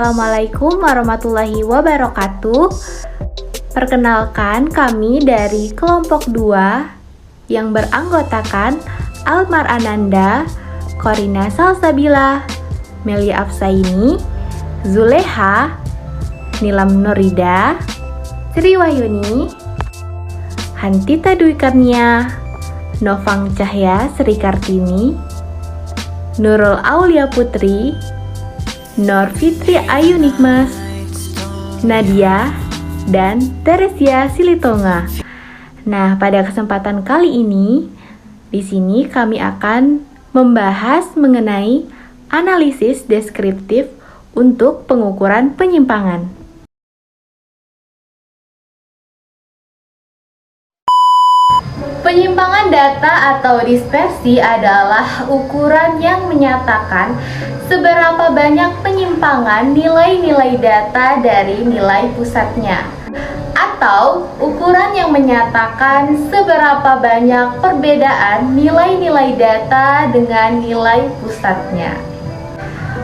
Assalamualaikum warahmatullahi wabarakatuh. Perkenalkan, kami dari kelompok 2 yang beranggotakan Almar Ananda, Korina Salsabila, Melia Afsaini, Zuleha, Nilam Nurida, Sri Wahyuni, Hantita Dwi Karnia, Novang Cahya Sri Kartini, Nurul Aulia Putri, Nur Fitri Ayu Nikmas, Nadia, dan Teresia Silitonga. Nah, pada kesempatan kali ini, di sini kami akan membahas mengenai analisis deskriptif untuk pengukuran penyimpangan. Penyimpangan data atau dispersi adalah ukuran yang menyatakan seberapa banyak penyimpangan nilai-nilai data dari nilai pusatnya, atau ukuran yang menyatakan seberapa banyak perbedaan nilai-nilai data dengan nilai pusatnya.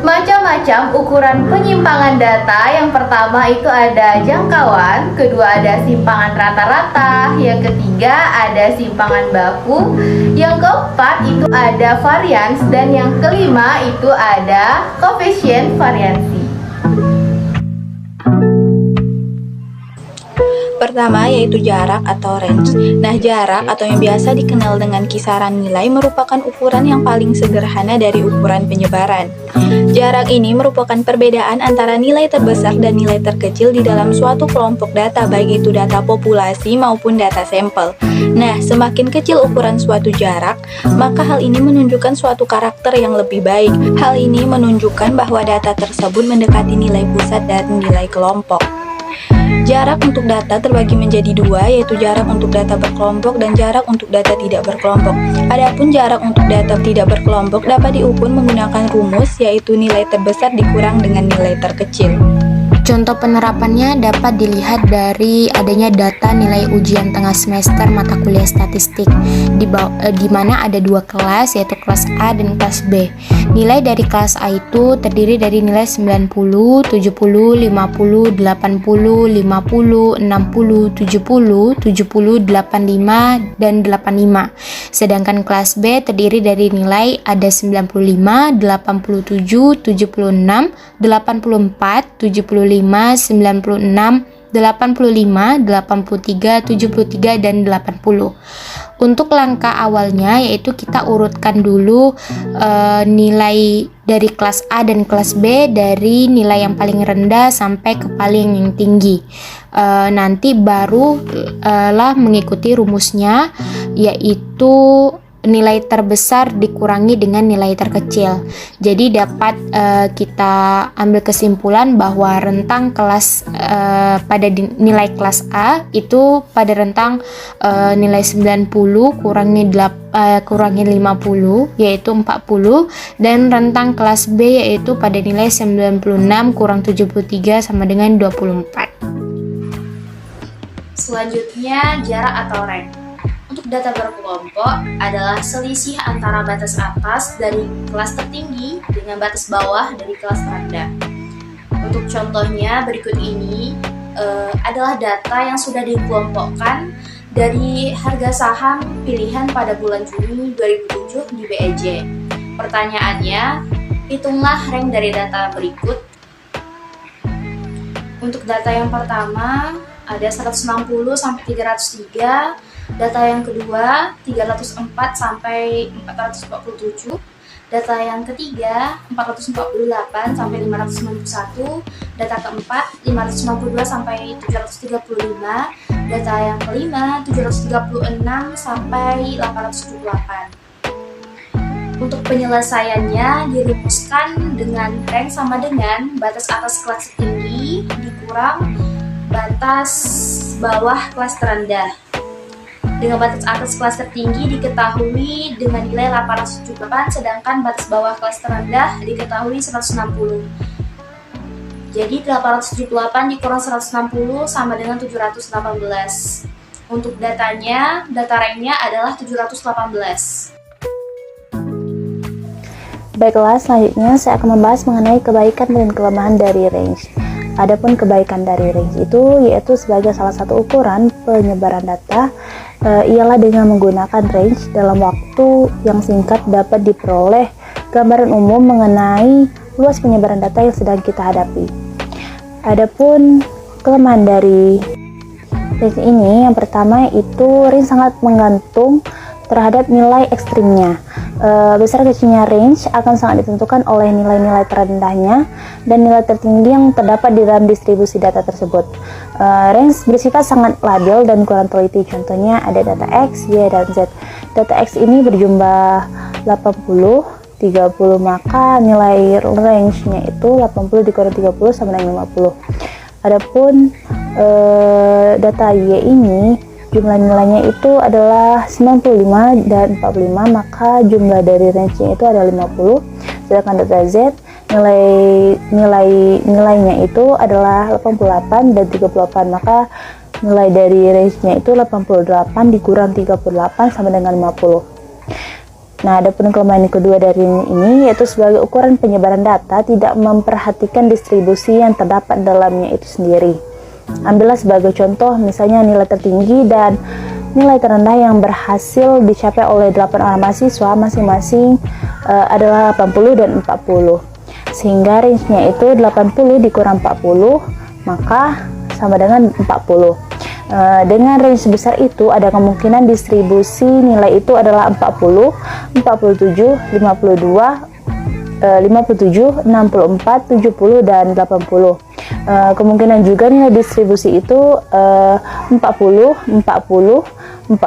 Macam-macam ukuran penyimpangan data. Yang pertama itu ada jangkauan, kedua ada simpangan rata-rata, yang ketiga ada simpangan baku, yang keempat itu ada varians, dan yang kelima itu ada koefisien variansi. Pertama yaitu jarak atau range. Nah, jarak atau yang biasa dikenal dengan kisaran nilai merupakan ukuran yang paling sederhana dari ukuran penyebaran. Jarak ini merupakan perbedaan antara nilai terbesar dan nilai terkecil di dalam suatu kelompok data, baik itu data populasi maupun data sampel. Nah, semakin kecil ukuran suatu jarak, maka hal ini menunjukkan suatu karakter yang lebih baik. Hal ini menunjukkan bahwa data tersebut mendekati nilai pusat dan nilai kelompok. Jarak untuk data terbagi menjadi dua, yaitu jarak untuk data berkelompok dan jarak untuk data tidak berkelompok. Adapun jarak untuk data tidak berkelompok dapat diukur menggunakan rumus, yaitu nilai terbesar dikurang dengan nilai terkecil. Contoh penerapannya dapat dilihat dari adanya data nilai ujian tengah semester mata kuliah statistik di mana ada dua kelas, yaitu kelas A dan kelas B. Nilai dari kelas A itu terdiri dari nilai 90, 70, 50, 80, 50, 60, 70, 70, 85, dan 85. Sedangkan kelas B terdiri dari nilai ada 95, 87, 76, 84, 75, 96, 85, 83, 73, dan 80. Untuk langkah awalnya yaitu kita urutkan dulu nilai dari kelas A dan kelas B dari nilai yang paling rendah sampai ke paling yang tinggi. Nanti baru lah mengikuti rumusnya, yaitu nilai terbesar dikurangi dengan nilai terkecil. Jadi dapat kita ambil kesimpulan bahwa rentang kelas pada nilai kelas A itu pada rentang nilai 90 kurangi 50 yaitu 40, dan rentang kelas B yaitu pada nilai 96 kurang 73 sama dengan 24. Selanjutnya, jarak atau range. Untuk data berkelompok adalah selisih antara batas atas dari kelas tertinggi dengan batas bawah dari kelas terendah. Untuk contohnya berikut ini adalah data yang sudah dikelompokkan dari harga saham pilihan pada bulan Juni 2007 di BEJ. Pertanyaannya, hitunglah rank dari data berikut. Untuk data yang pertama ada 160 sampai 303, data yang kedua 304 sampai 447, data yang ketiga 448 sampai 591, data keempat 592 sampai 735, data yang kelima 736 sampai 878. Untuk penyelesaiannya dirumuskan dengan rank sama dengan batas atas kelas tertinggi dikurang batas bawah kelas terendah. Dengan batas atas kelas tertinggi diketahui dengan nilai 878, sedangkan batas bawah kelas terendah diketahui 160. Jadi 878 dikurang 160 sama dengan 718. Untuk datanya, data ranknya adalah 718. Baiklah, selanjutnya saya akan membahas mengenai kebaikan dan kelemahan dari range. Adapun kebaikan dari range itu yaitu sebagai salah satu ukuran penyebaran data, ialah dengan menggunakan range dalam waktu yang singkat dapat diperoleh gambaran umum mengenai luas penyebaran data yang sedang kita hadapi. Adapun kelemahan dari range ini, yang pertama itu range sangat menggantung terhadap nilai ekstrimnya. Besar kecilnya range akan sangat ditentukan oleh nilai-nilai terendahnya dan nilai tertinggi yang terdapat di dalam distribusi data tersebut. Range bersifat sangat labil dan kurang teliti. Contohnya ada data X, Y, dan Z. Data X ini berjumlah 80, 30, maka nilai range-nya itu 80 dikurang 30 sama dengan 50. Adapun data Y ini jumlah nilainya itu adalah 95 dan 45, maka jumlah dari range-nya itu ada 50. Sedangkan data Z nilainya itu adalah 88 dan 38, maka nilai dari range-nya itu 88 dikurang 38 sama dengan 50. Nah, adapun kelemahan kedua dari ini yaitu sebagai ukuran penyebaran data tidak memperhatikan distribusi yang terdapat dalamnya itu sendiri. Ambillah sebagai contoh misalnya nilai tertinggi dan nilai terendah yang berhasil dicapai oleh 8 orang mahasiswa masing-masing adalah 80 dan 40. Sehingga range-nya itu 80 dikurang 40 maka sama dengan 40. Dengan range sebesar itu ada kemungkinan distribusi nilai itu adalah 40, 47, 52, 57, 64, 70, dan 80. Kemungkinan juga nilai distribusi itu 40, 40, 40,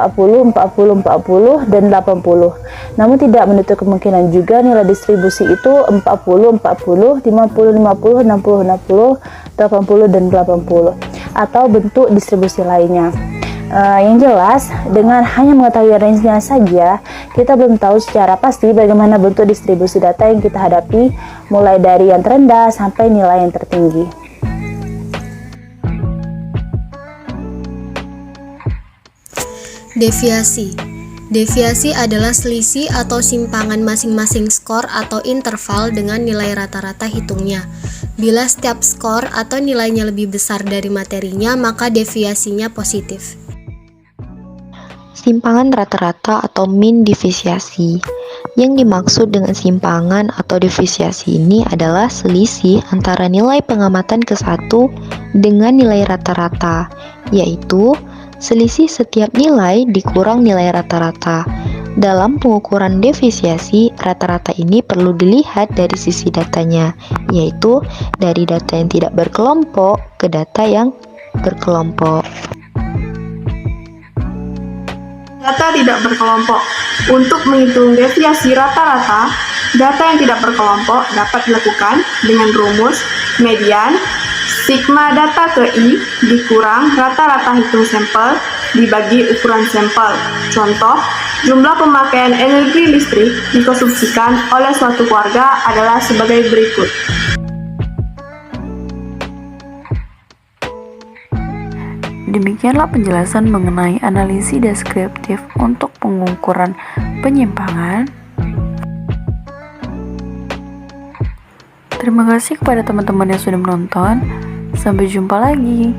40, dan 80. Namun tidak menutup kemungkinan juga nilai distribusi itu 40, 40, 50, 50, 60, 60, 80, dan 80, atau bentuk distribusi lainnya. Yang jelas, dengan hanya mengetahui range-nya saja, kita belum tahu secara pasti bagaimana bentuk distribusi data yang kita hadapi, mulai dari yang terendah sampai nilai yang tertinggi. Deviasi. Deviasi adalah selisih atau simpangan masing-masing skor atau interval dengan nilai rata-rata hitungnya. Bila setiap skor atau nilainya lebih besar dari materinya, maka deviasinya positif. Simpangan rata-rata atau mean deviasi. Yang dimaksud dengan simpangan atau deviasi ini adalah selisih antara nilai pengamatan ke satu dengan nilai rata-rata, yaitu selisih setiap nilai dikurang nilai rata-rata. Dalam pengukuran deviasi, rata-rata ini perlu dilihat dari sisi datanya, yaitu dari data yang tidak berkelompok ke data yang berkelompok. Data tidak berkelompok. Untuk menghitung deviasi rata-rata, data yang tidak berkelompok dapat dilakukan dengan rumus median sigma data ke I dikurang rata-rata hitung sampel dibagi ukuran sampel. Contoh, jumlah pemakaian energi listrik dikonsumsikan oleh suatu keluarga adalah sebagai berikut. Demikianlah penjelasan mengenai analisis deskriptif untuk pengukuran penyimpangan. Terima kasih kepada teman-teman yang sudah menonton. Sampai jumpa lagi.